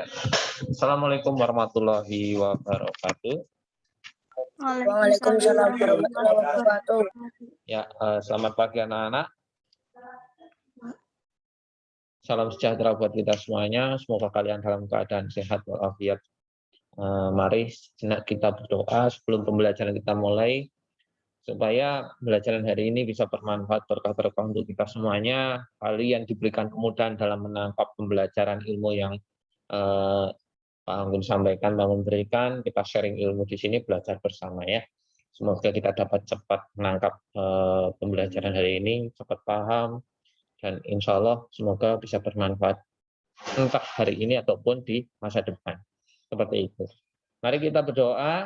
Ya. Assalamualaikum warahmatullahi wabarakatuh. Waalaikumsalam Waalaikumsalam warahmatullahi warahmatullahi wabarakatuh. wabarakatuh. Ya, selamat pagi anak-anak. Salam sejahtera buat kita semuanya. Semoga kalian dalam keadaan sehat walafiat. Mari sejenak kita berdoa sebelum pembelajaran kita mulai, supaya pembelajaran hari ini bisa bermanfaat berkah-berkah untuk kita semuanya. Kalian diberikan kemudahan dalam menangkap pembelajaran ilmu yang Pak Anggun sampaikan, Pak Anggun berikan. Kita sharing ilmu di sini, belajar bersama ya. Semoga kita dapat cepat menangkap pembelajaran hari ini, cepat paham, dan insya Allah semoga bisa bermanfaat entah hari ini ataupun di masa depan. Seperti itu. Mari kita berdoa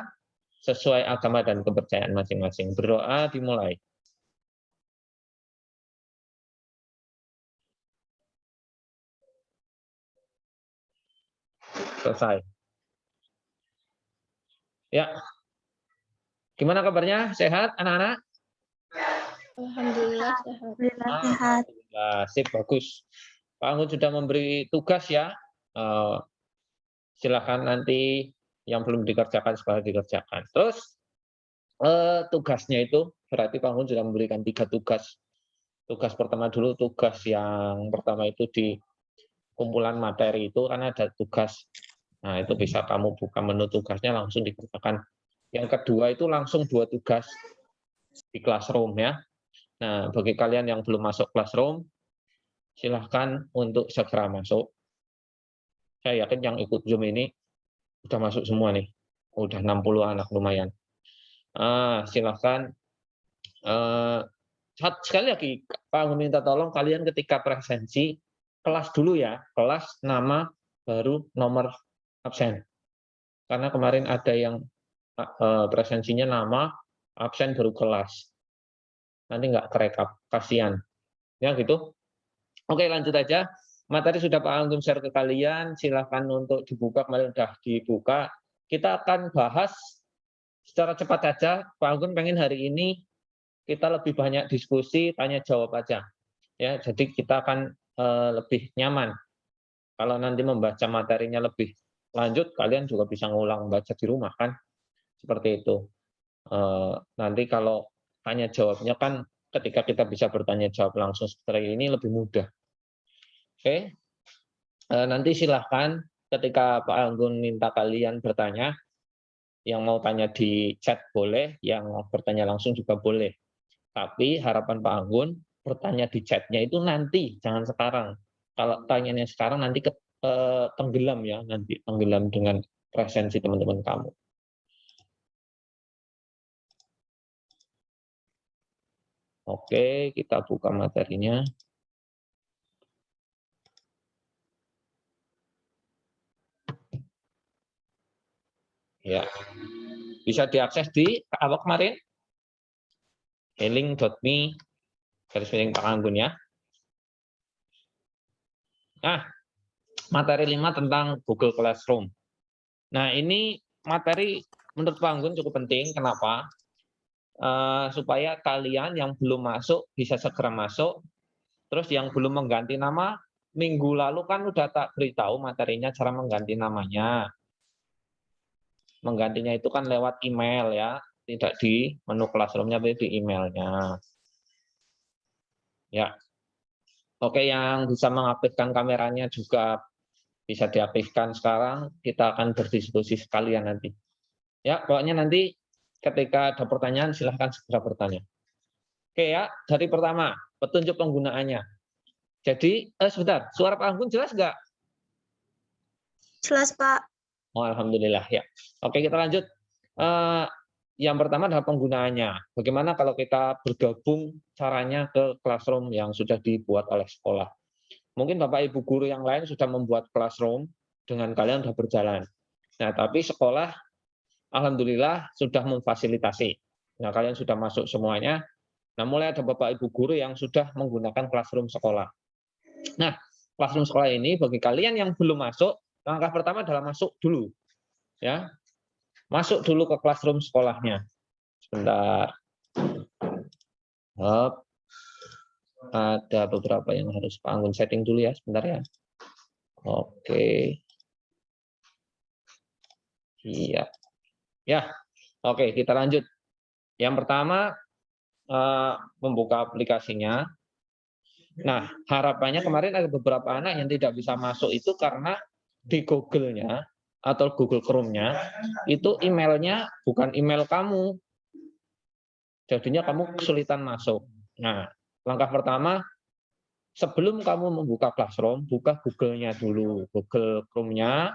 sesuai agama dan kepercayaan masing-masing. Berdoa dimulai. Selesai. Ya. Gimana kabarnya? Sehat anak-anak? Alhamdulillah sehat. Alhamdulillah sehat. Sip, bagus. Pak Anggun sudah memberi tugas ya. Silakan nanti yang belum dikerjakan segera dikerjakan. Terus tugasnya itu berarti Pak Anggun sudah memberikan 3 tugas. Tugas pertama dulu, tugas yang pertama itu di kumpulan materi itu kan ada tugas. Nah, itu bisa kamu buka menu tugasnya langsung dikerjakan. Yang kedua itu langsung 2 tugas di classroom ya. Nah, bagi kalian yang belum masuk classroom, silahkan untuk segera masuk. Saya yakin yang ikut Zoom ini udah masuk semua nih. Udah 60 anak lumayan. Silahkan. Sekali lagi, Pak meminta tolong kalian ketika presensi, kelas dulu ya. Kelas, nama, baru nomor absen. Karena kemarin ada yang presensinya nama, absen baru kelas. Nanti nggak kerekap, kasihan. Ya gitu. Oke, lanjut aja. Materi sudah Pak Anggun share ke kalian, silahkan untuk dibuka, kemarin sudah dibuka. Kita akan bahas secara cepat saja. Pak Anggun pengen hari ini kita lebih banyak diskusi, tanya jawab aja. Ya, jadi kita akan lebih nyaman. Kalau nanti membaca materinya lebih lanjut, kalian juga bisa ngulang baca di rumah kan. Seperti itu. Nanti kalau tanya jawabnya kan ketika kita bisa bertanya jawab langsung seperti ini lebih mudah. Oke, nanti silahkan ketika Pak Anggun minta kalian bertanya, yang mau tanya di chat boleh, yang mau bertanya langsung juga boleh. Tapi harapan Pak Anggun, bertanya di chatnya itu nanti, jangan sekarang. Kalau tanyanya sekarang nanti tenggelam ya, nanti tenggelam dengan presensi teman-teman kamu. Oke, kita buka materinya. Ya, bisa diakses di apa kemarin? Healing.me / Pak Anggun ya. Nah, materi 5 tentang Google Classroom. Nah, ini materi menurut Pak Anggun cukup penting. Kenapa? Supaya kalian yang belum masuk bisa segera masuk. Terus yang belum mengganti nama, minggu lalu kan udah tak beritahu materinya cara mengganti namanya. Menggantinya itu kan lewat email ya, tidak di menu Classroom-nya tapi di emailnya. Ya. Oke, yang bisa mengaktifkan kameranya juga bisa diaktifkan sekarang. Kita akan berdiskusi sekalian nanti. Ya, pokoknya nanti ketika ada pertanyaan silahkan segera bertanya. Oke ya, dari pertama, petunjuk penggunaannya. Jadi, sebentar, suara Pak Anggun jelas nggak? Jelas, Pak. Oh, alhamdulillah ya. Oke, kita lanjut. Yang pertama adalah penggunaannya. Bagaimana kalau kita bergabung caranya ke Classroom yang sudah dibuat oleh sekolah. Mungkin Bapak Ibu guru yang lain sudah membuat Classroom dengan kalian sudah berjalan. Nah, tapi sekolah alhamdulillah sudah memfasilitasi. Nah, kalian sudah masuk semuanya. Nah, mulai ada Bapak Ibu guru yang sudah menggunakan Classroom sekolah. Nah, Classroom sekolah ini bagi kalian yang belum masuk, langkah pertama adalah masuk dulu. Ya. Masuk dulu ke Classroom sekolahnya. Sebentar. Hop. Ada beberapa yang harus Pak Anggun setting dulu ya, sebentar ya. Oke. Iya. Ya, oke, kita lanjut. Yang pertama, membuka aplikasinya. Nah, harapannya kemarin ada beberapa anak yang tidak bisa masuk itu karena di Google-nya atau Google Chrome-nya itu emailnya bukan email kamu. Jadinya kamu kesulitan masuk. Nah, langkah pertama, sebelum kamu membuka Classroom, buka Google-nya dulu, Google Chrome-nya,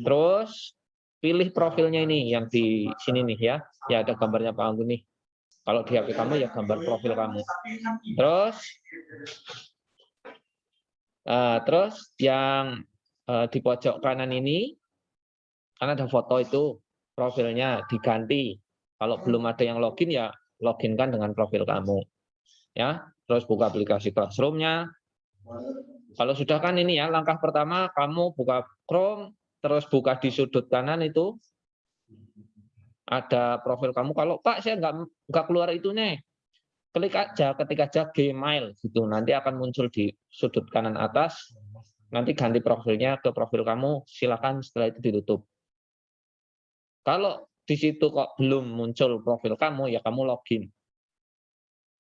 terus pilih profilnya ini yang di sini nih ya. Ya ada gambarnya Pak Anggun nih. Kalau di HP kamu ya gambar profil kamu. Terus yang di pojok kanan ini kan ada foto itu profilnya diganti. Kalau belum ada yang login ya login kan dengan profil kamu. Ya, terus buka aplikasi Classroom-nya. Kalau sudah kan ini ya langkah pertama kamu buka Chrome, terus buka di sudut kanan itu ada profil kamu. Kalau Pak saya nggak keluar itu nih, klik aja, ketik aja Gmail gitu. Nanti akan muncul di sudut kanan atas. Nanti ganti profilnya ke profil kamu. Silakan setelah itu ditutup. Kalau di situ kok belum muncul profil kamu, ya kamu login.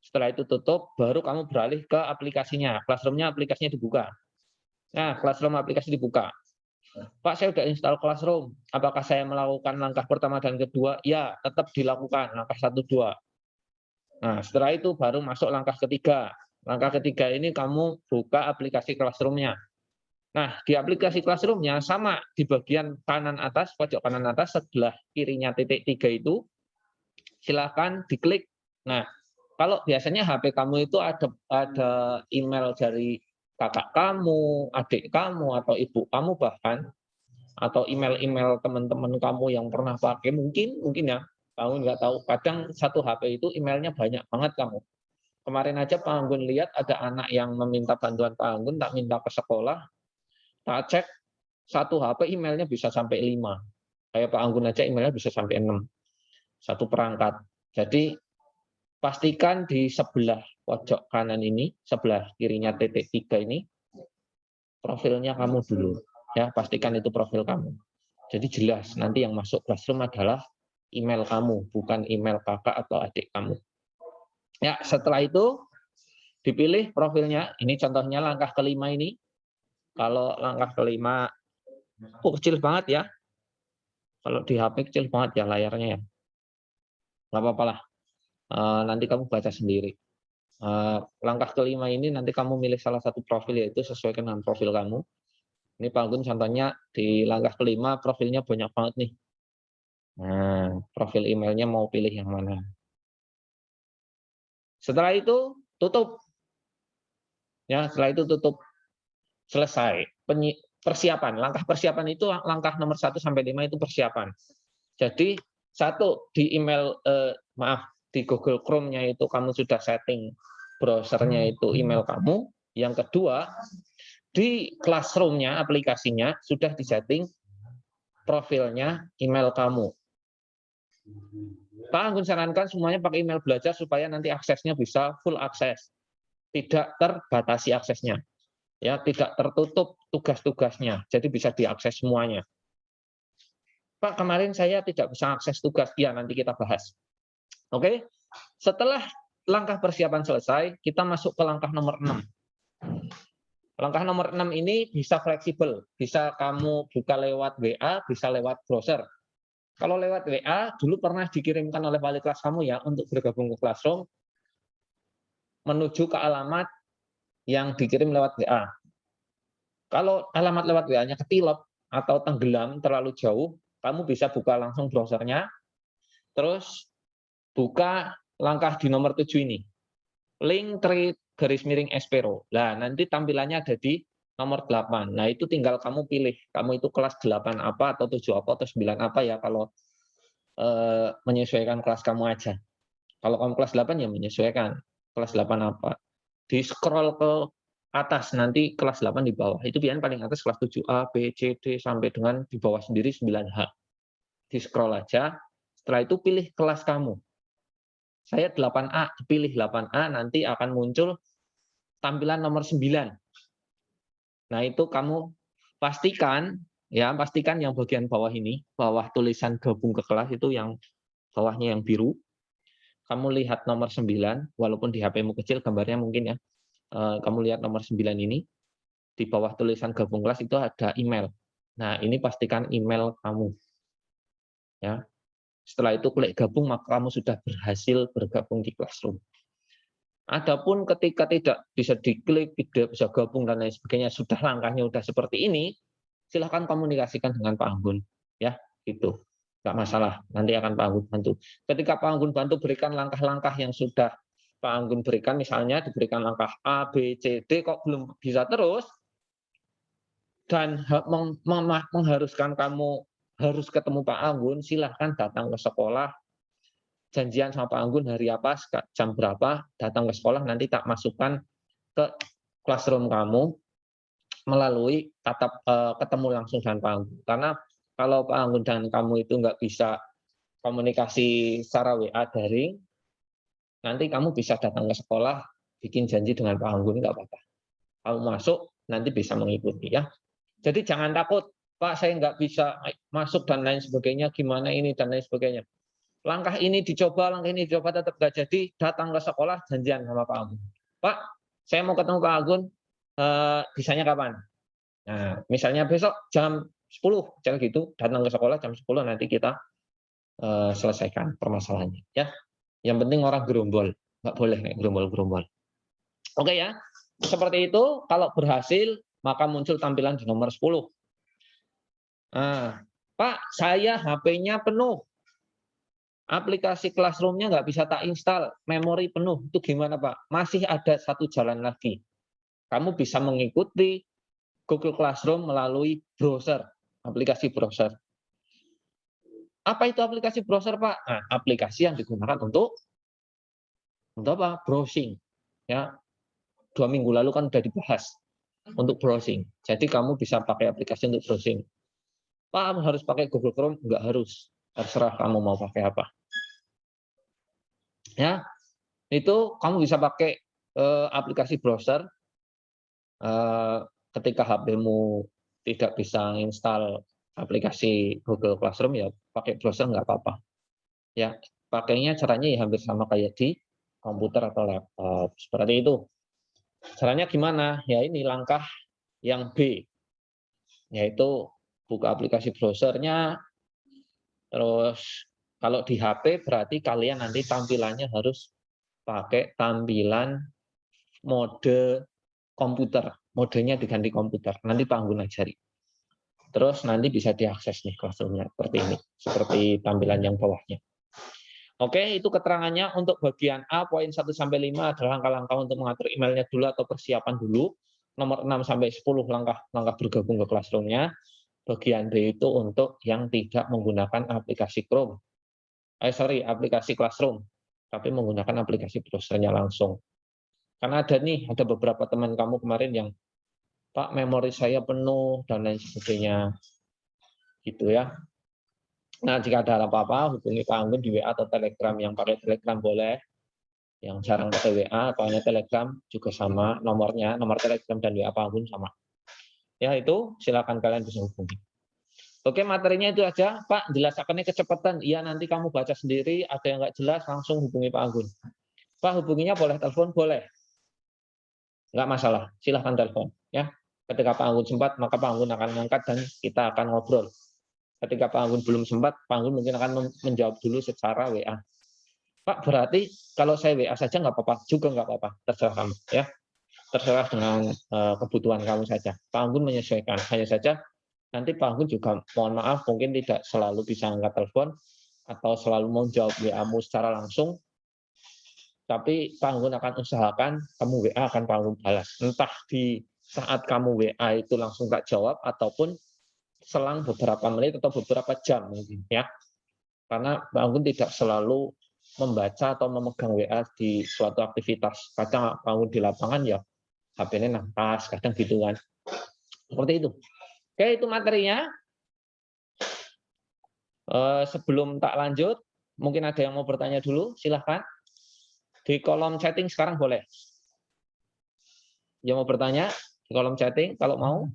Setelah itu tutup, baru kamu beralih ke aplikasinya. Classroom-nya aplikasinya dibuka. Nah, Classroom aplikasi dibuka. Pak, saya sudah install Classroom. Apakah saya melakukan langkah pertama dan kedua? Ya, tetap dilakukan. Langkah 1, 2. Nah, setelah itu baru masuk langkah ketiga. Langkah ketiga ini kamu buka aplikasi Classroom-nya. Nah, di aplikasi Classroom-nya sama di bagian kanan atas, pojok kanan atas, sebelah kirinya titik 3 itu, silakan diklik. Nah, kalau biasanya HP kamu itu ada email dari kakak kamu, adik kamu, atau ibu kamu bahkan, atau email-email teman-teman kamu yang pernah pakai, mungkin ya, kamu nggak tahu. Kadang satu HP itu emailnya banyak banget kamu. Kemarin aja Pak Anggun lihat ada anak yang meminta bantuan Pak Anggun, tak minta ke sekolah, tak cek satu HP emailnya bisa sampai 5. Kayak Pak Anggun aja emailnya bisa sampai 6. Satu perangkat. Jadi pastikan di sebelah pojok kanan ini, sebelah kirinya titik 3 ini, profilnya kamu dulu. Ya, pastikan itu profil kamu. Jadi jelas, nanti yang masuk Classroom adalah email kamu, bukan email kakak atau adik kamu. Ya, setelah itu dipilih profilnya. Ini contohnya langkah kelima ini. Kalau langkah kelima, kecil banget ya. Kalau di HP kecil banget ya layarnya ya. Nggak apa-apa lah. Nanti kamu baca sendiri. Langkah kelima ini nanti kamu milih salah satu profil, yaitu sesuaikan dengan profil kamu. Ini Pak Gun contohnya di langkah kelima profilnya banyak banget nih. Nah, profil emailnya mau pilih yang mana. Setelah itu tutup. Ya, setelah itu tutup. Selesai. Persiapan. Langkah persiapan itu langkah nomor 1 sampai 5 itu persiapan. Jadi satu di email di Google Chrome-nya itu kamu sudah setting browsernya itu email kamu. Yang kedua, di Classroom-nya aplikasinya sudah disetting profilnya email kamu. Pak Anggun sarankan semuanya pakai email belajar supaya nanti aksesnya bisa full akses. Tidak terbatasi aksesnya. Ya, tidak tertutup tugas-tugasnya. Jadi bisa diakses semuanya. Pak, kemarin saya tidak bisa akses tugas. Ya, nanti kita bahas. Oke. Setelah langkah persiapan selesai, kita masuk ke langkah nomor 6. Langkah nomor 6 ini bisa fleksibel. Bisa kamu buka lewat WA, bisa lewat browser. Kalau lewat WA, dulu pernah dikirimkan oleh wali kelas kamu ya, untuk bergabung ke Classroom, menuju ke alamat yang dikirim lewat WA. Kalau alamat lewat WA-nya ketilep atau tenggelam terlalu jauh, kamu bisa buka langsung browsernya, terus buka langkah di nomor 7 ini. Link trade _Espero. Nah, nanti tampilannya ada di nomor 8. Nah, itu tinggal kamu pilih. Kamu itu kelas 8 apa, atau 7 apa, atau 9 apa ya, kalau menyesuaikan kelas kamu aja. Kalau kamu kelas 8 ya menyesuaikan. Kelas 8 apa. Di scroll ke atas, nanti kelas 8 di bawah. Itu biasanya paling atas kelas 7A, B, C, D, sampai dengan di bawah sendiri 9H. Di scroll aja, setelah itu pilih kelas kamu. Saya 8A, pilih 8A, nanti akan muncul tampilan nomor 9. Nah, itu kamu pastikan Ya, pastikan yang bagian bawah ini, bawah tulisan gabung ke kelas itu yang bawahnya yang biru. Kamu lihat nomor 9, walaupun di HP-mu kecil gambarnya mungkin ya. Kamu lihat nomor 9 ini, di bawah tulisan gabung kelas itu ada email. Nah, ini pastikan email kamu. Ya. Setelah itu klik gabung, maka kamu sudah berhasil bergabung di Classroom. Adapun ketika tidak bisa diklik, tidak bisa gabung dan lain sebagainya, sudah langkahnya sudah seperti ini, silahkan komunikasikan dengan Pak Anggun, ya, gitu. Nggak masalah, nanti akan Pak Anggun bantu. Ketika Pak Anggun bantu berikan langkah-langkah yang sudah Pak Anggun berikan, misalnya diberikan langkah A, B, C, D, kok belum bisa terus, dan mengharuskan kamu harus ketemu Pak Anggun, silahkan datang ke sekolah, janjian sama Pak Anggun hari apa, jam berapa, datang ke sekolah, nanti tak masukkan ke classroom kamu melalui ketemu langsung dengan Pak Anggun. Karena kalau Pak Anggun dan kamu itu nggak bisa komunikasi secara WA daring, nanti kamu bisa datang ke sekolah, bikin janji dengan Pak Anggun, nggak apa-apa. Kamu masuk, nanti bisa mengikuti ya. Jadi jangan takut, Pak saya nggak bisa masuk dan lain sebagainya, gimana ini dan lain sebagainya. Langkah ini dicoba, langkah ini dicoba, tetap nggak jadi, datang ke sekolah, janjian sama Pak Anggun. Pak, saya mau ketemu Pak Anggun, bisanya kapan? Nah, misalnya besok jam 10, misalnya gitu, datang ke sekolah jam 10, nanti kita selesaikan permasalahannya. Ya, yang penting orang gerombol, nggak boleh kayak gerombol-gerombol. Oke ya, seperti itu. Kalau berhasil, maka muncul tampilan di nomor 10. Nah, Pak, saya HP-nya penuh. Aplikasi Classroom-nya nggak bisa tak install, memori penuh. Itu gimana, Pak? Masih ada satu jalan lagi. Kamu bisa mengikuti Google Classroom melalui browser, aplikasi browser. Apa itu aplikasi browser, Pak? Nah, aplikasi yang digunakan untuk apa? Browsing. Ya, 2 minggu lalu kan sudah dibahas untuk browsing. Jadi kamu bisa pakai aplikasi untuk browsing. Pak, harus pakai Google Chrome? Nggak harus. Terserah kamu mau pakai apa. Ya, itu kamu bisa pakai aplikasi browser ketika HP-mu tidak bisa install aplikasi Google Classroom, ya pakai browser nggak apa-apa. Ya, pakainya caranya ya hampir sama kayak di komputer atau laptop. Seperti itu. Caranya gimana? Ya ini langkah yang B, yaitu buka aplikasi browsernya, terus kalau di HP berarti kalian nanti tampilannya harus pakai tampilan mode komputer, modenya diganti komputer. Nanti Pak Anggun ajari. Terus nanti bisa diakses nih Classroom-nya seperti ini, seperti tampilan yang bawahnya. Oke, itu keterangannya untuk bagian A, poin 1 sampai 5 adalah langkah-langkah untuk mengatur emailnya dulu atau persiapan dulu. Nomor 6 sampai 10 langkah-langkah bergabung ke Classroom-nya. Bagian B itu untuk yang tidak menggunakan aplikasi Chrome. Aplikasi Classroom, tapi menggunakan aplikasi browsernya langsung. Karena ada beberapa teman kamu kemarin yang, Pak, memori saya penuh dan lain sebagainya, gitu ya. Nah, jika ada apa-apa, hubungi Pak Anggun di WA atau Telegram. Yang pakai Telegram boleh, yang jarang pakai WA atau hanya Telegram juga sama, nomor Telegram dan WA Pak Anggun sama. Ya, itu silakan kalian bisa hubungi. Oke, materinya itu aja, Pak. Jelaskannya kecepatan. Iya, nanti kamu baca sendiri. Ada yang nggak jelas, langsung hubungi Pak Anggun. Pak, hubunginya boleh telepon? Boleh. Nggak masalah, silahkan telepon. Ya, ketika Pak Anggun sempat, maka Pak Anggun akan mengangkat dan kita akan ngobrol. Ketika Pak Anggun belum sempat, Pak Anggun mungkin akan menjawab dulu secara WA. Pak, berarti kalau saya WA saja nggak apa-apa, juga nggak apa-apa, terserah kamu. Ya, terserah dengan kebutuhan kamu saja. Pak Anggun menyesuaikan. Hanya saja nanti Pak Anggun juga mohon maaf mungkin tidak selalu bisa angkat telepon atau selalu mau jawab WA-mu secara langsung, tapi Pak Anggun akan usahakan kamu WA akan Pak Anggun balas. Entah di saat kamu WA itu langsung tak jawab ataupun selang beberapa menit atau beberapa jam mungkin ya. Karena Pak Anggun tidak selalu membaca atau memegang WA di suatu aktivitas. Kadang Pak Anggun di lapangan ya HP-nya nangkas, kadang gitu kan. Seperti itu. Oke, itu materinya. Sebelum tak lanjut, mungkin ada yang mau bertanya dulu, silahkan. Di kolom chatting sekarang boleh. Yang mau bertanya di kolom chatting kalau mau.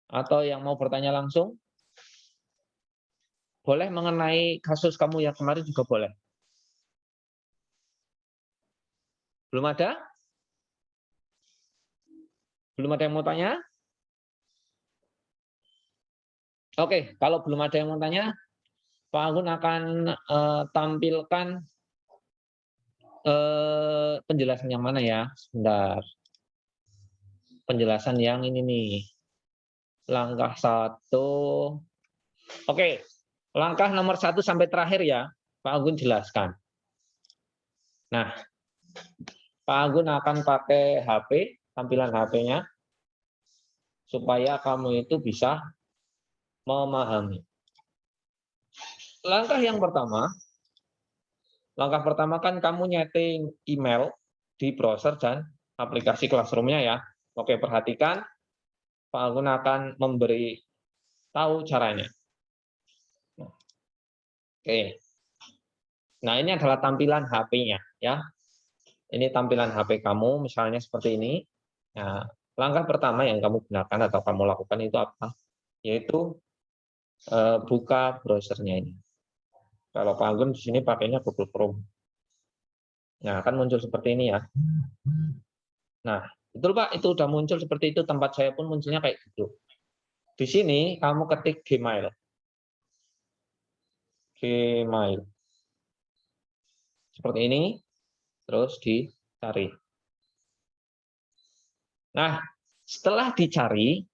Atau yang mau bertanya langsung? Boleh mengenai kasus kamu yang kemarin juga boleh. Belum ada? Belum ada yang mau tanya? Oke, kalau belum ada yang mau tanya, Pak Agun akan tampilkan penjelasan yang mana ya? Sebentar. Penjelasan yang ini nih. Langkah 1. Oke, langkah nomor 1 sampai terakhir ya, Pak Agun jelaskan. Nah, Pak Agun akan pakai HP, tampilan HP-nya, supaya kamu itu bisa memahami. Langkah pertama kan kamu nyeting email di browser dan aplikasi Classroom-nya ya. Oke, perhatikan, Pak Agun akan memberi tahu caranya. Oke. Nah, ini adalah tampilan HP-nya ya. Ini tampilan HP kamu, misalnya seperti ini. Nah, langkah pertama yang kamu gunakan atau kamu lakukan itu apa? Yaitu buka browsernya ini. Kalau Pak Agun di sini pakainya Google Chrome. Nah, akan muncul seperti ini ya. Nah, betul Pak, itu udah muncul seperti itu. Tempat saya pun munculnya kayak gitu. Di sini kamu ketik Gmail. Gmail. Seperti ini, terus dicari. Nah, setelah dicari,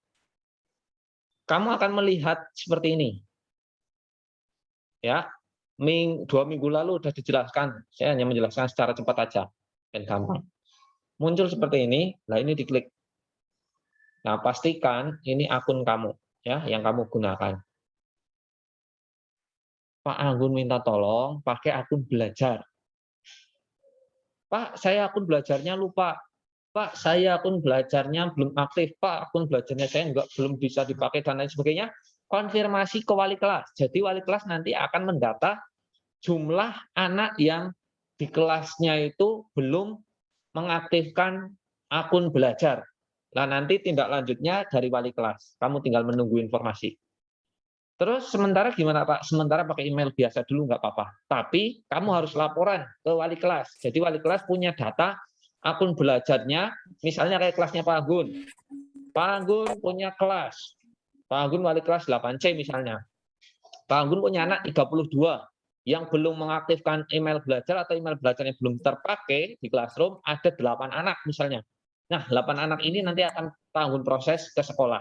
kamu akan melihat seperti ini. Ya, 2 minggu lalu sudah dijelaskan. Saya hanya menjelaskan secara cepat aja dan gampang. Muncul seperti ini, nah ini diklik. Nah, pastikan ini akun kamu ya yang kamu gunakan. Pak Anggun minta tolong pakai akun belajar. Pak, saya akun belajarnya lupa. Pak, saya akun belajarnya belum aktif. Pak, akun belajarnya saya belum bisa dipakai dan lain sebagainya. Konfirmasi ke wali kelas. Jadi wali kelas nanti akan mendata jumlah anak yang di kelasnya itu belum mengaktifkan akun belajar. Nah, nanti tindak lanjutnya dari wali kelas. Kamu tinggal menunggu informasi. Terus sementara gimana Pak? Sementara pakai email biasa dulu nggak apa-apa. Tapi kamu harus laporan ke wali kelas. Jadi wali kelas punya data akun belajarnya, misalnya kayak kelasnya Pak Agun. Pak Agun punya kelas. Pak Agun wali kelas 8C misalnya. Pak Agun punya anak 32 yang belum mengaktifkan email belajar atau email belajarnya belum terpakai di Classroom, ada 8 anak misalnya. Nah, 8 anak ini nanti akan Pak Agun proses ke sekolah.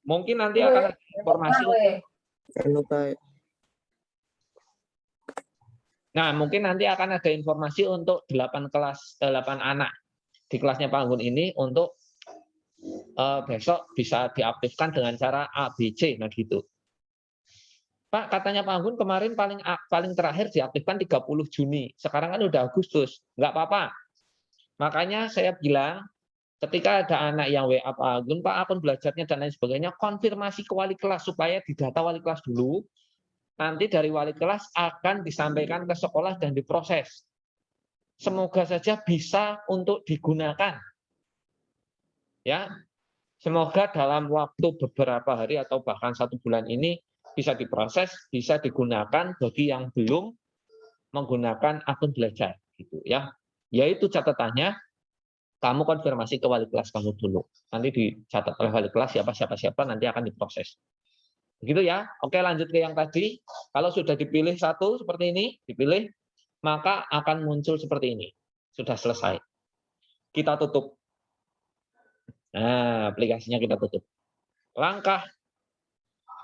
Mungkin nanti akan ada informasi. Nah, mungkin nanti akan ada informasi untuk 8 anak di kelasnya Pak Anggun ini untuk besok bisa diaktifkan dengan cara ABC, nah gitu. Pak, katanya Pak Anggun kemarin paling terakhir diaktifkan 30 Juni. Sekarang kan udah Agustus, nggak apa-apa. Makanya saya bilang, ketika ada anak yang WA Pak Anggun, Pak akun belajarnya dan lain sebagainya, konfirmasi ke wali kelas supaya didata wali kelas dulu. Nanti dari wali kelas akan disampaikan ke sekolah dan diproses. Semoga saja bisa untuk digunakan. Ya, semoga dalam waktu beberapa hari atau bahkan 1 bulan ini bisa diproses, bisa digunakan bagi yang belum menggunakan akun belajar, gitu ya. Yaitu catatannya, kamu konfirmasi ke wali kelas kamu dulu. Nanti dicatat oleh wali kelas siapa nanti akan diproses. Begitu ya. Oke, lanjut ke yang tadi. Kalau sudah dipilih satu seperti ini, dipilih, maka akan muncul seperti ini. Sudah selesai. Kita tutup. Nah, aplikasinya kita tutup. Langkah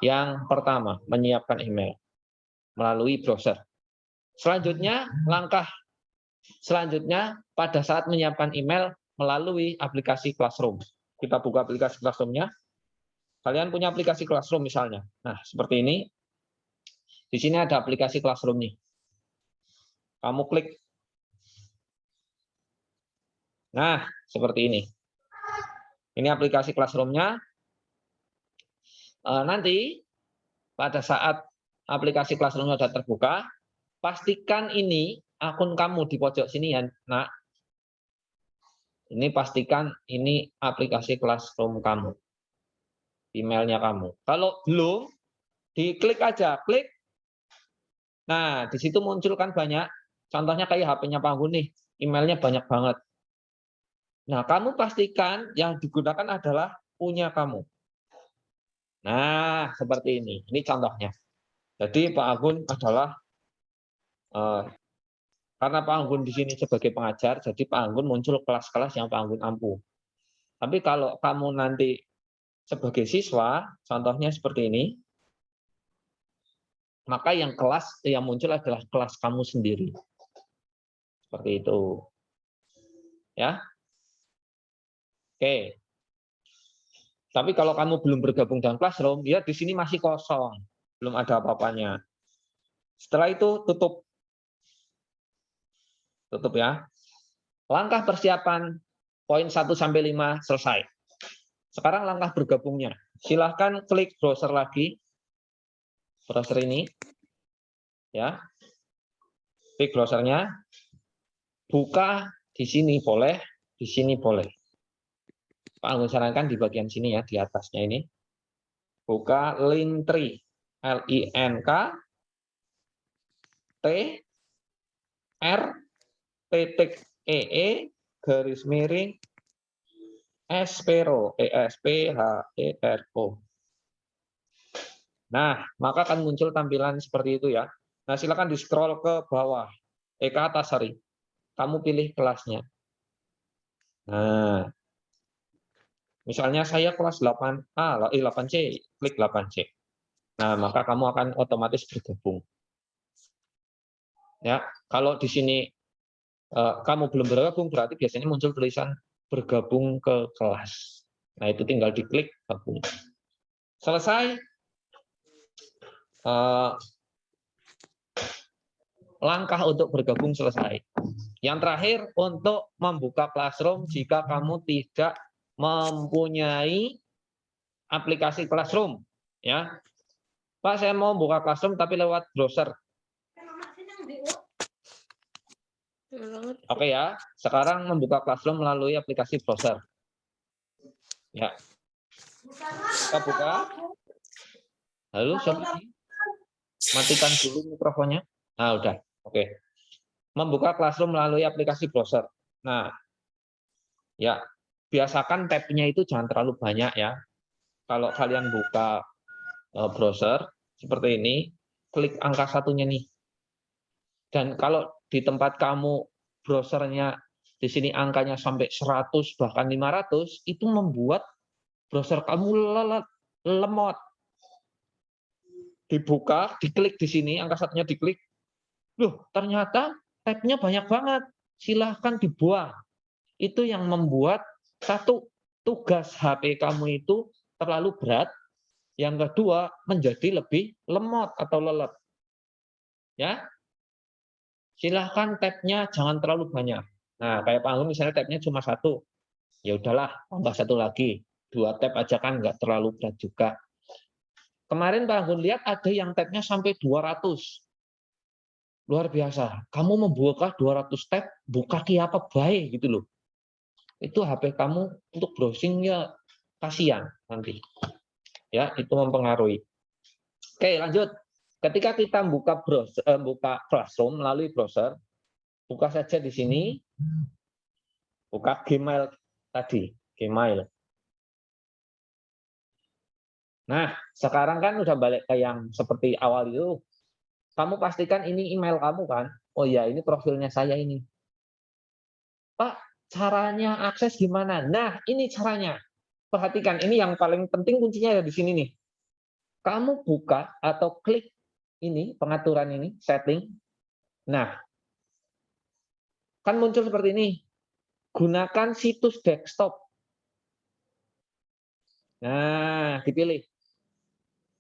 yang pertama, menyiapkan email melalui browser. Selanjutnya, langkah selanjutnya pada saat menyiapkan email melalui aplikasi Classroom. Kita buka aplikasi Classroom-nya. Kalian punya aplikasi Classroom misalnya. Nah, seperti ini. Di sini ada aplikasi Classroom nih. Kamu klik. Nah, seperti ini. Ini aplikasi Classroom-nya. Nanti pada saat aplikasi Classroom sudah terbuka, pastikan ini akun kamu di pojok sini ya, Nak. Ini pastikan ini aplikasi Classroom kamu. emailnya kamu. Kalau belum, diklik aja, klik. Nah, di situ muncul kan banyak. Contohnya kayak HP-nya Pak Anggun nih, emailnya banyak banget. Nah, kamu pastikan yang digunakan adalah punya kamu. Nah, seperti ini. Ini contohnya. Jadi Pak Anggun adalah karena Pak Anggun di sini sebagai pengajar, jadi Pak Anggun muncul kelas-kelas yang Pak Anggun ampu. Tapi kalau kamu nanti sebagai siswa, contohnya seperti ini, maka yang kelas yang muncul adalah kelas kamu sendiri. Seperti itu. Ya. Oke. Tapi kalau kamu belum bergabung dengan Classroom, ya di sini masih kosong. Belum ada apa-apanya. Setelah itu tutup. Tutup ya. Langkah persiapan poin 1 sampai 5 selesai. Sekarang langkah bergabungnya. Silahkan klik browser lagi. Browser ini. Ya. Klik browsernya. Buka di sini boleh, di sini boleh. Pak Anggun sarankan di bagian sini ya, di atasnya ini. Buka Linktree, LINKTR garis miring Espero, ESPHERO. Nah, maka akan muncul tampilan seperti itu ya. Nah, silakan di scroll ke bawah, ke atas, sorry. Kamu pilih kelasnya. Nah, misalnya saya kelas 8A, 8C, klik 8C. Nah, maka kamu akan otomatis bergabung. Ya, kalau di sini kamu belum bergabung, berarti biasanya muncul tulisan bergabung ke kelas. Nah, itu tinggal diklik gabung. Selesai. Langkah untuk bergabung selesai. Yang terakhir, untuk membuka Classroom jika kamu tidak mempunyai aplikasi Classroom, ya. Pak, saya mau buka Classroom tapi lewat browser. Oke ya, sekarang membuka Classroom melalui aplikasi browser. Ya. Kita buka. Halo, siapa sih? Matikan dulu mikrofonnya. Nah, udah. Oke. Membuka Classroom melalui aplikasi browser. Nah, ya, biasakan tab-nya itu jangan terlalu banyak ya. Kalau kalian buka browser seperti ini, klik angka satunya nih. Dan kalau di tempat kamu browsernya di sini angkanya sampai 100 bahkan 500, itu membuat browser kamu lemot. Dibuka, diklik di sini, angka satunya diklik. Loh, ternyata tab-nya banyak banget. Silahkan dibuang. Itu yang membuat satu, tugas HP kamu itu terlalu berat. Yang kedua, menjadi lebih lemot atau lelet. Ya, silahkan tab-nya jangan terlalu banyak. Nah, kayak Pak Anggun misalnya tab-nya cuma satu. Ya udahlah, tambah satu lagi. 2 tab aja kan nggak terlalu berat juga. Kemarin Pak Anggun lihat ada yang tab-nya sampai 200. Luar biasa. Kamu membuka 200 tab, buka apa baik gitu loh. Itu HP kamu untuk browsing ya kasihan nanti. Ya, itu mempengaruhi. Oke, lanjut. Ketika kita buka Classroom melalui browser, buka saja di sini. Buka Gmail tadi, Gmail. Nah, sekarang kan udah balik ke yang seperti awal itu. Kamu pastikan ini email kamu kan? Oh ya, ini profilnya saya ini. Pak, caranya akses gimana? Nah, ini caranya. Perhatikan, ini yang paling penting kuncinya ada di sini nih. Kamu buka atau klik ini, pengaturan ini, setting. Nah, kan muncul seperti ini. Gunakan situs desktop. Nah, dipilih.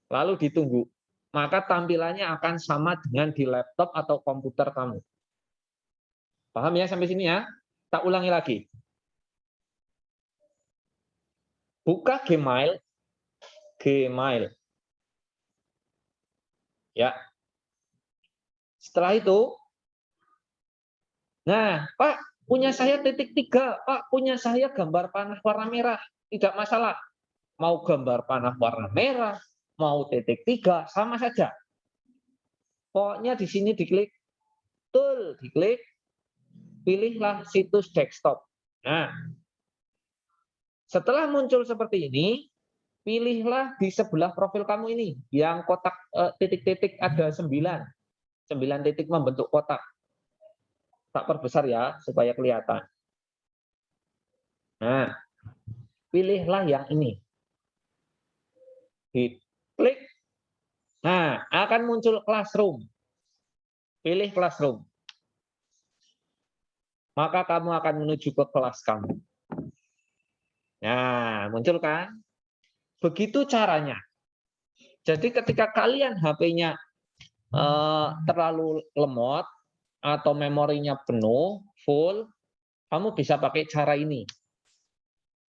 Lalu ditunggu. Maka tampilannya akan sama dengan di laptop atau komputer kamu. Paham ya sampai sini ya? Tak ulangi lagi. Buka Gmail. Gmail. Ya. Setelah itu, nah, Pak, punya saya titik 3. Pak, punya saya gambar panah warna merah. Tidak masalah. mau gambar panah warna merah, mau titik 3, sama saja. Pokoknya di sini diklik, diklik, pilihlah situs desktop. Nah, setelah muncul seperti ini, pilihlah di sebelah profil kamu ini, yang kotak titik-titik ada 9 titik membentuk kotak. Tak perbesar ya, supaya kelihatan. Nah, pilihlah yang ini. Klik. Nah, akan muncul Classroom. Pilih Classroom. Maka kamu akan menuju ke kelas kamu. Nah, muncul kan? Begitu caranya. Jadi ketika kalian HP-nya terlalu lemot atau memorinya penuh, full, kamu bisa pakai cara ini.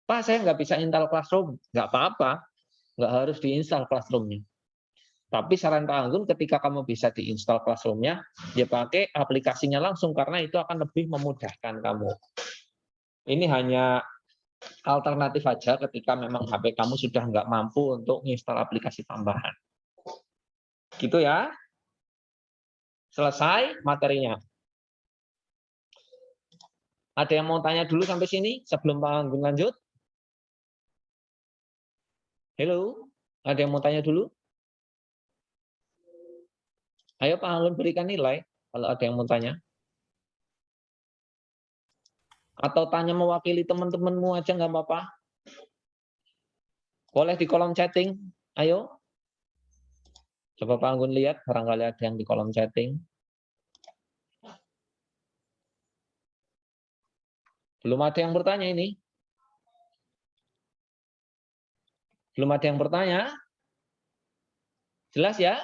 Pak, saya nggak bisa install Classroom. Nggak apa-apa. Nggak harus diinstal Classroom-nya. Tapi saran Pak Anggun, ketika kamu bisa diinstal Classroom-nya, ya pakai aplikasinya langsung, karena itu akan lebih memudahkan kamu. Ini hanya alternatif aja ketika memang HP kamu sudah nggak mampu untuk menginstal aplikasi tambahan. Gitu ya. Selesai materinya. Ada yang mau tanya dulu sampai sini sebelum Pak Anggun lanjut? Halo, ada yang mau tanya dulu? Ayo Pak Anggun berikan nilai kalau ada yang mau tanya. Atau tanya mewakili teman-temanmu aja nggak apa-apa. Boleh di kolom chatting. Ayo. Coba Pak Anggun lihat, barangkali ada yang di kolom chatting. Belum ada yang bertanya ini. Belum ada yang bertanya. Jelas ya?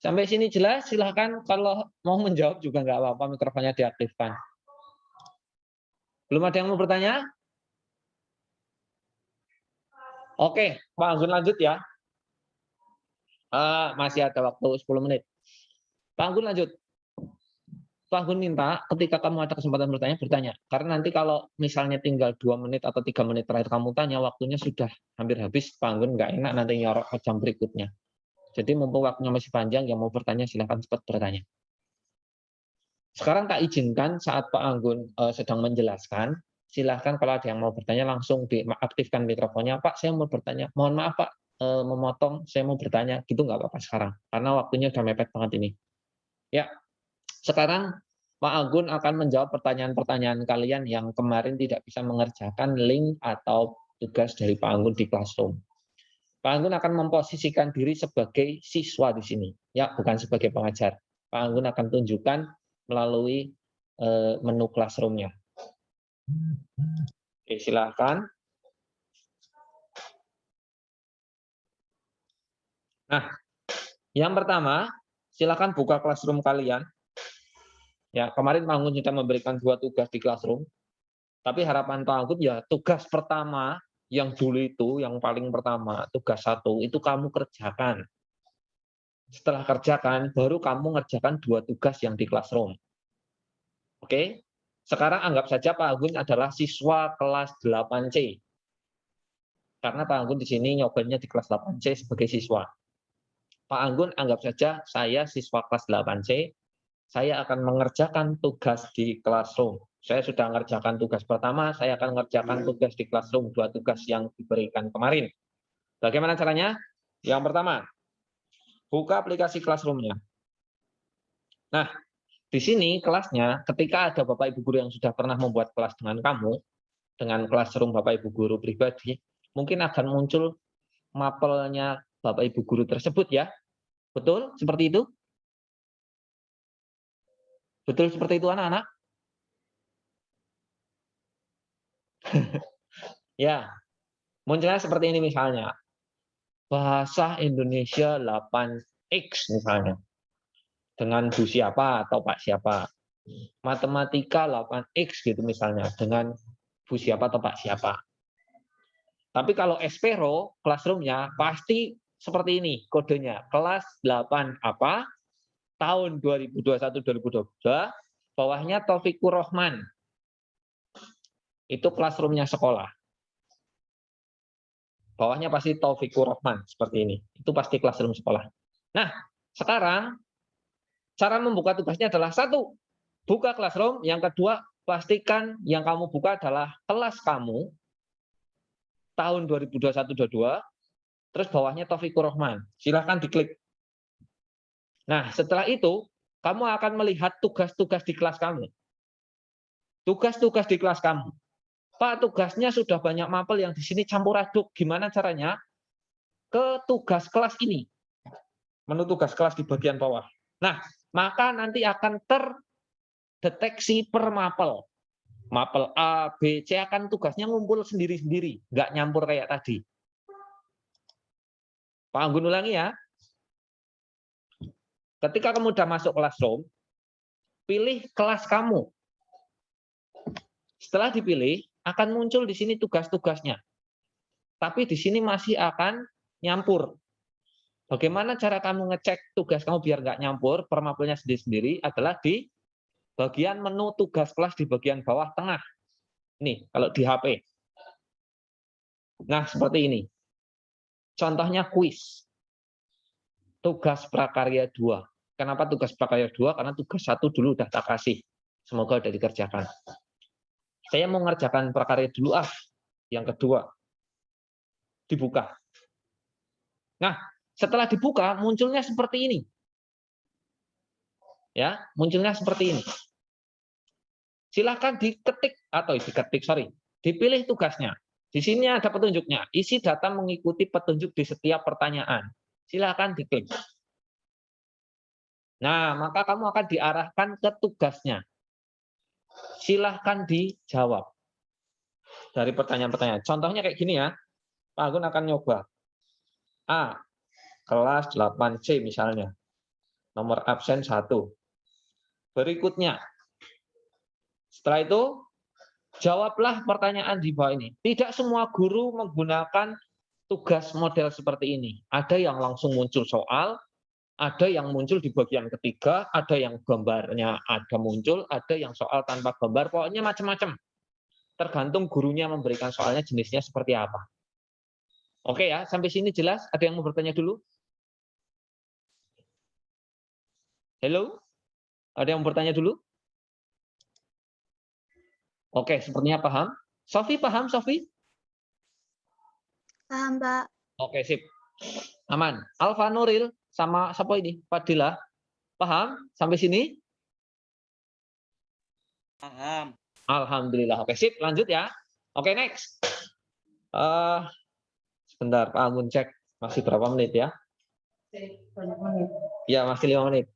Sampai sini jelas, silahkan kalau mau menjawab juga nggak apa-apa, mikrofonnya diaktifkan. Belum ada yang mau bertanya? Oke, Pak Anggun lanjut ya. Masih ada waktu 10 menit. Pak Anggun lanjut. Pak Anggun minta ketika kamu ada kesempatan bertanya. Karena nanti kalau misalnya tinggal 2 menit atau 3 menit terakhir kamu tanya, waktunya sudah hampir habis, Pak Anggun nggak enak nanti nyorok ke jam berikutnya. Jadi mumpung waktunya masih panjang, yang mau bertanya silahkan cepat bertanya. Sekarang tak izinkan saat Pak Anggun sedang menjelaskan, silahkan kalau ada yang mau bertanya langsung diaktifkan mikrofonnya. Pak, saya mau bertanya. Mohon maaf Pak, memotong, saya mau bertanya. Gitu nggak apa-apa sekarang, karena waktunya udah mepet banget ini. Ya, sekarang Pak Anggun akan menjawab pertanyaan-pertanyaan kalian yang kemarin tidak bisa mengerjakan link atau tugas dari Pak Anggun di Classroom. Pak Anggun akan memposisikan diri sebagai siswa di sini, ya, bukan sebagai pengajar. Pak Anggun akan tunjukkan melalui menu Classroom-nya. Oke, silakan. Nah, yang pertama, silakan buka Classroom kalian. Ya, kemarin Pak Anggun sudah memberikan 2 tugas di Classroom. Tapi harapan Pak Anggun ya tugas pertama yang dulu itu, yang paling pertama, tugas 1 itu kamu kerjakan. Setelah kerjakan, baru kamu ngerjakan 2 tugas yang di Classroom. Oke? Sekarang anggap saja Pak Anggun adalah siswa kelas 8C. Karena Pak Anggun di sini nyobainnya di kelas 8C sebagai siswa. Pak Anggun anggap saja saya siswa kelas 8C, saya akan mengerjakan tugas di Classroom. Saya sudah mengerjakan tugas pertama, saya akan mengerjakan tugas di Classroom, 2 tugas yang diberikan kemarin. Bagaimana caranya? Yang pertama, buka aplikasi Classroom-nya. Nah, di sini kelasnya, ketika ada Bapak Ibu Guru yang sudah pernah membuat kelas dengan kamu, dengan Classroom Bapak Ibu Guru pribadi, mungkin akan muncul mapelnya Bapak Ibu Guru tersebut ya. Betul? Seperti itu? Betul seperti itu anak-anak? Ya, munculnya seperti ini misalnya. Bahasa Indonesia 8X misalnya. Dengan Bu siapa atau Pak siapa. Matematika 8X gitu misalnya. Dengan Bu siapa atau Pak siapa. Tapi kalau Espero, Classroom-nya pasti seperti ini kodenya. Kelas 8 apa, tahun 2021-2022, bawahnya Taufikur Rahman. Itu Classroom-nya sekolah. Bawahnya pasti Taufikur Rahman seperti ini. Itu pasti Classroom sekolah. Nah, sekarang cara membuka tugasnya adalah satu, buka Classroom. Yang kedua, pastikan yang kamu buka adalah kelas kamu tahun 2021-22. Terus bawahnya Taufikur Rahman. Silahkan diklik. Nah, setelah itu, kamu akan melihat tugas-tugas di kelas kamu. Tugas-tugas di kelas kamu. Pak, tugasnya sudah banyak mapel yang di sini campur aduk. Gimana caranya? Ke tugas kelas ini. Menu tugas kelas di bagian bawah. Nah, maka nanti akan terdeteksi per mapel. Mapel A, B, C akan tugasnya ngumpul sendiri-sendiri. Nggak nyampur kayak tadi. Pak Anggun ulangi ya. Ketika kamu sudah masuk Classroom, pilih kelas kamu. Setelah dipilih, akan muncul di sini tugas-tugasnya. Tapi di sini masih akan nyampur. Bagaimana cara kamu ngecek tugas kamu biar nggak nyampur, per mapelnya sendiri-sendiri adalah di bagian menu tugas kelas di bagian bawah tengah. Nih, kalau di HP. Nah, seperti ini. Contohnya kuis. Tugas prakarya 2. Kenapa tugas prakarya 2? Karena tugas 1 dulu udah tak kasih. Semoga udah dikerjakan. Saya mau ngerjakan prakarya dulu Yang kedua, dibuka. Nah, setelah dibuka munculnya seperti ini. Ya, munculnya seperti ini. Silakan dipilih tugasnya. Di sini ada petunjuknya. Isi data mengikuti petunjuk di setiap pertanyaan. Silakan diklik. Nah, maka kamu akan diarahkan ke tugasnya. Silahkan dijawab dari pertanyaan-pertanyaan. Contohnya kayak gini ya. Pak Agun akan nyoba. A, kelas 8C misalnya. Nomor absen 1. Berikutnya. Setelah itu, jawablah pertanyaan di bawah ini. Tidak semua guru menggunakan tugas model seperti ini. Ada yang langsung muncul soal, ada yang muncul di bagian ketiga, ada yang gambarnya ada muncul, ada yang soal tanpa gambar, pokoknya macam-macam. Tergantung gurunya memberikan soalnya jenisnya seperti apa. Oke ya, sampai sini jelas? Ada yang mau bertanya dulu? Halo? Ada yang mau bertanya dulu? Oke, sepertinya paham. Sofi paham, Sofi? Paham, Pak. Oke, sip. Aman. Alfa Nuril sama siapa ini? Fadila. Paham sampai sini? Paham. Alhamdulillah. Oke, sip. Lanjut ya. Oke, next. Sebentar, Pak Amun cek. Masih berapa menit ya? Ya, masih 5 menit.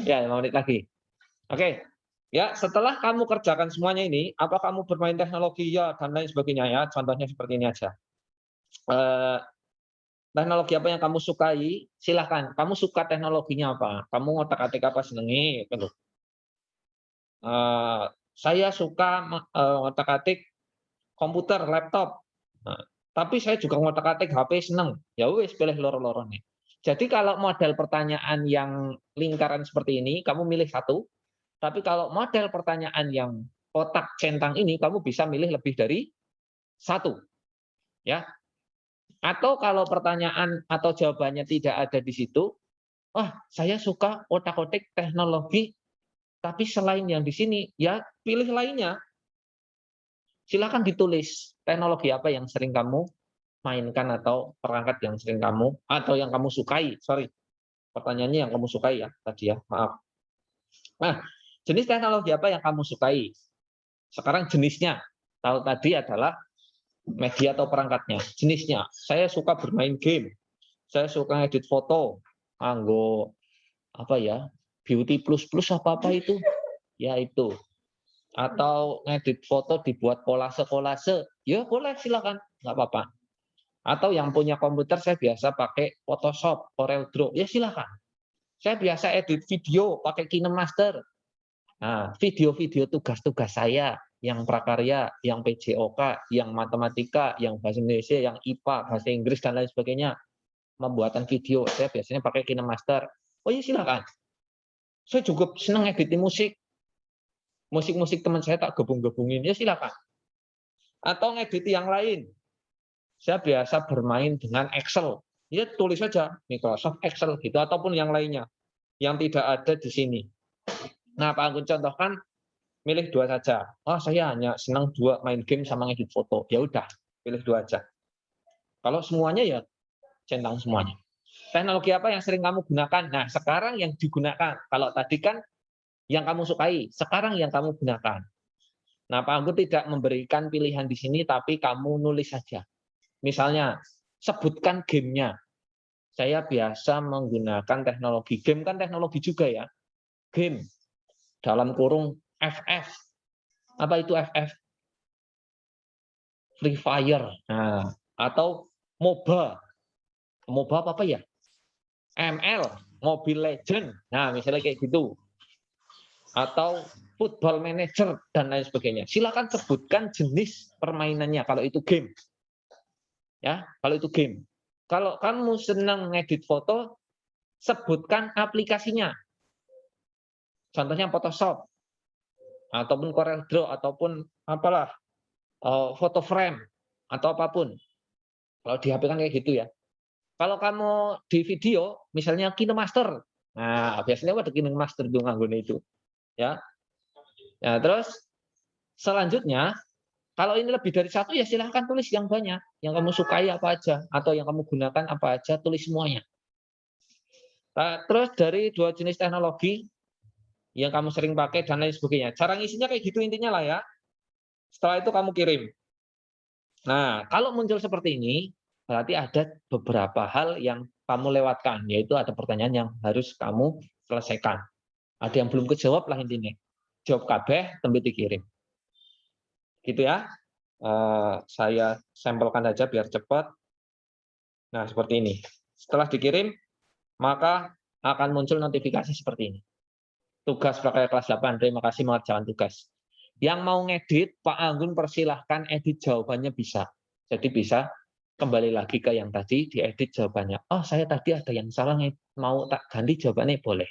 Ya, 5 menit lagi. Oke. Ya, setelah kamu kerjakan semuanya ini, apa kamu bermain teknologi? Ya, dan lain sebagainya ya. Contohnya seperti ini aja. Teknologi apa yang kamu sukai? Silahkan. Kamu suka teknologinya apa? Kamu ngotak-atik apa senengi? Gitu. Saya suka ngotak-atik komputer, laptop. Nah, tapi saya juga ngotak-atik HP seneng. Ya wis pilih loro-lorone. Jadi kalau model pertanyaan yang lingkaran seperti ini, kamu milih satu. Tapi kalau model pertanyaan yang kotak centang ini, kamu bisa milih lebih dari satu. Ya. Atau kalau pertanyaan atau jawabannya tidak ada di situ, saya suka otak-otik teknologi, tapi selain yang di sini, ya pilih lainnya. Silakan ditulis teknologi apa yang sering kamu mainkan atau perangkat yang sering kamu atau yang kamu sukai. Sorry, pertanyaannya yang kamu sukai ya tadi ya, maaf. Nah, jenis teknologi apa yang kamu sukai? Sekarang jenisnya. Tahu tadi adalah media atau perangkatnya. Jenisnya, saya suka bermain game. Saya suka edit foto. Anggo apa ya? Beauty plus plus apa itu? Ya itu. Atau ngedit foto dibuat kolase-kolase. Ya boleh silakan, nggak apa-apa. Atau yang punya komputer saya biasa pakai Photoshop, CorelDRAW. Ya silakan. Saya biasa edit video pakai KineMaster. Nah, video-video tugas-tugas saya yang prakarya, yang PJOK, yang matematika, yang bahasa Indonesia, yang IPA, bahasa Inggris dan lain sebagainya. Pembuatan video saya biasanya pakai KineMaster. Oh iya silakan. Saya juga senang editing musik. Musik-musik teman saya tak gabung-gabungin. Ya silakan. Atau ngedit yang lain. saya biasa bermain dengan Excel. Ya tulis saja Microsoft Excel gitu ataupun yang lainnya yang tidak ada di sini. Nah, Pak Anggun contohkan milih 2 saja. Oh, saya hanya senang 2 main game sama ngedit foto. Ya udah, pilih 2 aja. Kalau semuanya ya centang semuanya. Teknologi apa yang sering kamu gunakan? Nah, sekarang yang digunakan. Kalau tadi kan yang kamu sukai, sekarang yang kamu gunakan. Nah, Pak Anggun tidak memberikan pilihan di sini, tapi kamu nulis saja. Misalnya, sebutkan gamenya. Saya biasa menggunakan teknologi. Game kan teknologi juga ya. Game, dalam kurung FF. Apa itu FF? Free Fire. Nah, atau MOBA. MOBA apa ya? ML, Mobile Legend. Nah, misalnya kayak gitu. Atau Football Manager dan lain sebagainya. Silakan sebutkan jenis permainannya kalau itu game. Ya, kalau itu game. Kalau kamu senang ngedit foto, sebutkan aplikasinya. Contohnya Photoshop ataupun Corel Draw ataupun apalah, photo frame atau apapun. Kalau di HP kan kayak gitu ya. Kalau kamu di video, misalnya KineMaster. Nah, biasanya ada KineMaster itu nganggone itu, ya. Nah, terus selanjutnya, kalau ini lebih dari satu ya silahkan tulis yang banyak. Yang kamu sukai apa aja atau yang kamu gunakan apa aja, tulis semuanya. Nah, terus dari 2 jenis teknologi yang kamu sering pakai dan lain sebagainya. Cara ngisinya kayak gitu intinya lah ya. Setelah itu kamu kirim. Nah, kalau muncul seperti ini, berarti ada beberapa hal yang kamu lewatkan, yaitu ada pertanyaan yang harus kamu selesaikan. Ada yang belum kejawab lah intinya. Jawab kabeh, tembe dikirim. Gitu ya. Saya sampelkan aja biar cepat. Nah, seperti ini. Setelah dikirim, maka akan muncul notifikasi seperti ini. Tugas pakai kelas 8, terima kasih mengerjakan tugas. Yang mau ngedit, Pak Anggun persilahkan edit jawabannya bisa. Jadi bisa kembali lagi ke yang tadi, diedit jawabannya. Oh, saya tadi ada yang salah, mau tak ganti jawabannya, boleh.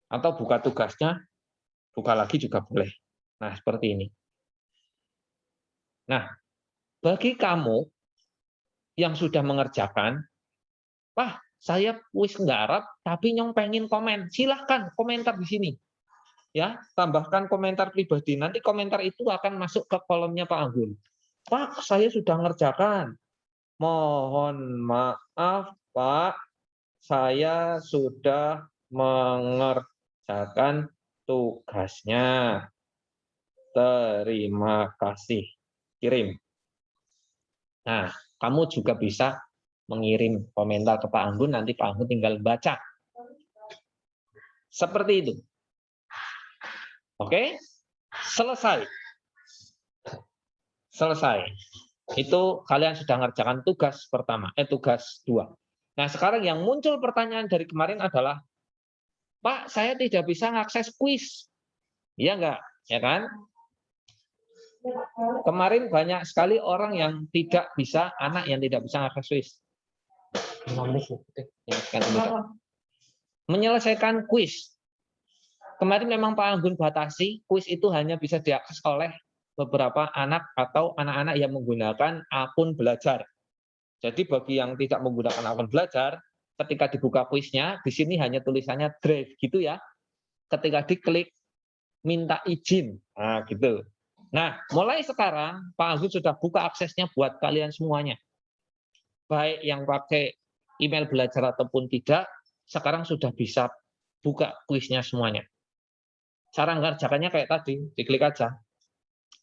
Atau buka tugasnya, buka lagi juga boleh. Nah, seperti ini. Nah, bagi kamu yang sudah mengerjakan, Wah, saya wis nggarap, tapi nyong pengen komen. Silahkan komentar di sini. Ya, tambahkan komentar pribadi. Nanti komentar itu akan masuk ke kolomnya Pak Anggun. Pak, saya sudah ngerjakan. Mohon maaf, Pak. Saya sudah mengerjakan tugasnya. Terima kasih. Kirim. Nah, kamu juga bisa mengirim komentar ke Pak Anggun, nanti Pak Anggun tinggal baca. Seperti itu. Oke? Selesai. Selesai. Itu kalian sudah ngerjakan tugas pertama, tugas 2. Nah, sekarang yang muncul pertanyaan dari kemarin adalah, Pak, saya tidak bisa mengakses kuis. Iya enggak? Ya kan? Kemarin banyak sekali orang yang tidak bisa, anak yang tidak bisa mengakses kuis. Menyelesaikan kuis. Kemarin memang Pak Anggun batasi, kuis itu hanya bisa diakses oleh beberapa anak atau anak-anak yang menggunakan akun belajar. Jadi bagi yang tidak menggunakan akun belajar, ketika dibuka kuisnya, di sini hanya tulisannya drive gitu ya. Ketika diklik, minta izin. Nah, gitu. Nah, mulai sekarang Pak Anggun sudah buka aksesnya buat kalian semuanya. Baik yang pakai email belajar ataupun tidak, sekarang sudah bisa buka kuisnya semuanya. Cara ngerjakannya kayak tadi, diklik aja.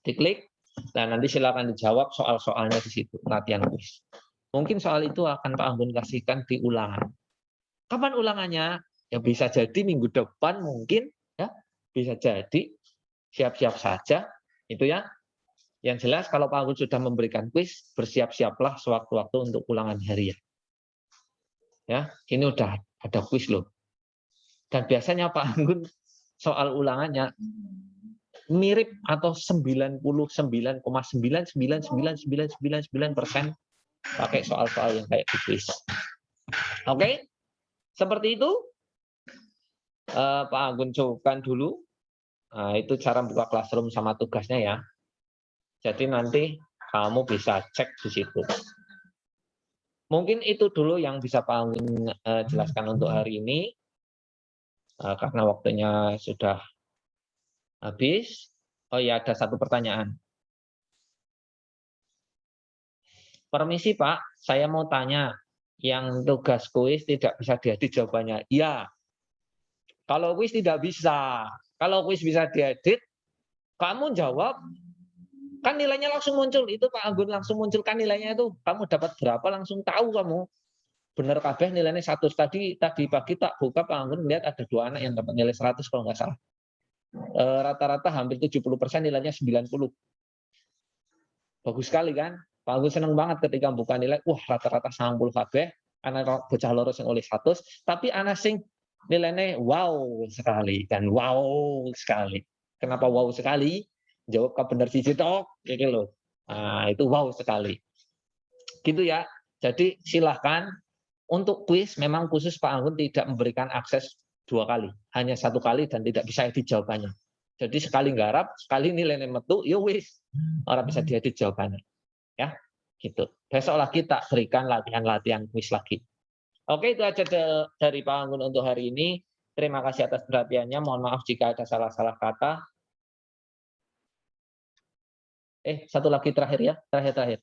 Diklik, dan nanti silakan dijawab soal-soalnya di situ, latihan kuis. Mungkin soal itu akan Pak Anggun kasihkan di ulangan. Kapan ulangannya? Ya bisa jadi minggu depan mungkin, ya bisa jadi. Siap-siap saja, itu ya. Yang jelas kalau Pak Anggun sudah memberikan kuis, bersiap-siaplah sewaktu-waktu untuk ulangan harian. Ya, ini udah ada kuis loh. Dan biasanya Pak Anggun soal ulangannya mirip atau 99,9999999% pakai soal-soal yang kayak di kuis. Oke, seperti itu. Pak Anggun cobakan dulu. Nah, itu cara buka classroom sama tugasnya ya. Jadi nanti Kamu bisa cek di situ. Mungkin itu dulu yang bisa Pak Anggun jelaskan untuk hari ini. Karena waktunya sudah habis. Oh ya, ada satu pertanyaan. Permisi Pak, saya mau tanya. Yang tugas kuis tidak bisa diedit jawabannya. Ya, kalau kuis tidak bisa. Kalau kuis bisa diedit, kamu jawab, kan nilainya langsung muncul. Itu Pak Anggun langsung munculkan nilainya itu. Kamu dapat berapa langsung tahu kamu. Bener kabeh nilainya 100. Tadi pagi tak buka Pak Anggun lihat ada 2 anak yang dapat nilai 100 kalau nggak salah. Rata-rata hampir 70% nilainya 90. Bagus sekali kan? Pak Anggun seneng banget ketika buka nilai, wah rata-rata 90 kabeh, anak bocah loro sing oleh 100, tapi anak sing nilainya wow sekali dan wow sekali. Kenapa wow sekali? Jawab ke bener siji tok, kayak loh. Nah, itu wow sekali. Gitu ya. Jadi silahkan untuk kuis memang khusus Pak Anggun tidak memberikan akses 2 kali, hanya 1 kali dan tidak bisa edit jawabannya. Jadi sekali nggarap, sekali nilainya metu, ya wis, orang bisa diedit jawabannya. Ya, gitu. Besok lagi tak berikan latihan-latihan kuis lagi. Oke, itu aja dari Pak Anggun untuk hari ini. Terima kasih atas perhatiannya. Mohon maaf jika ada salah-salah kata. Satu lagi terakhir ya, terakhir.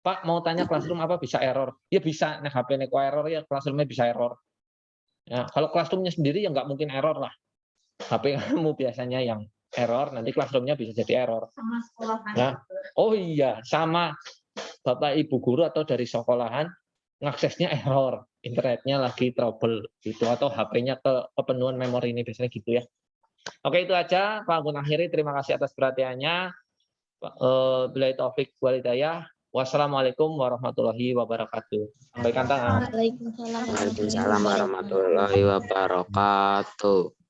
Pak, mau tanya Classroom apa bisa error? Ya bisa, nah HP neko error ya, Classroom-nya bisa error. Ya, kalau Classroom-nya sendiri ya nggak mungkin error lah. HP kamu biasanya yang error, nanti Classroom-nya bisa jadi error. Sama sekolahan. Nah, oh iya, sama Bapak Ibu guru atau dari sekolahan ngaksesnya error, internetnya lagi trouble gitu, atau HP-nya kepenuhan memori ini biasanya gitu ya. Oke, itu aja Pak Anggun akhiri. Terima kasih atas perhatiannya. Billahi taufik wal hidayah. Wassalamualaikum warahmatullahi wabarakatuh. Sampaikan tangan. Waalaikumsalam. Waalaikumsalam warahmatullahi wabarakatuh.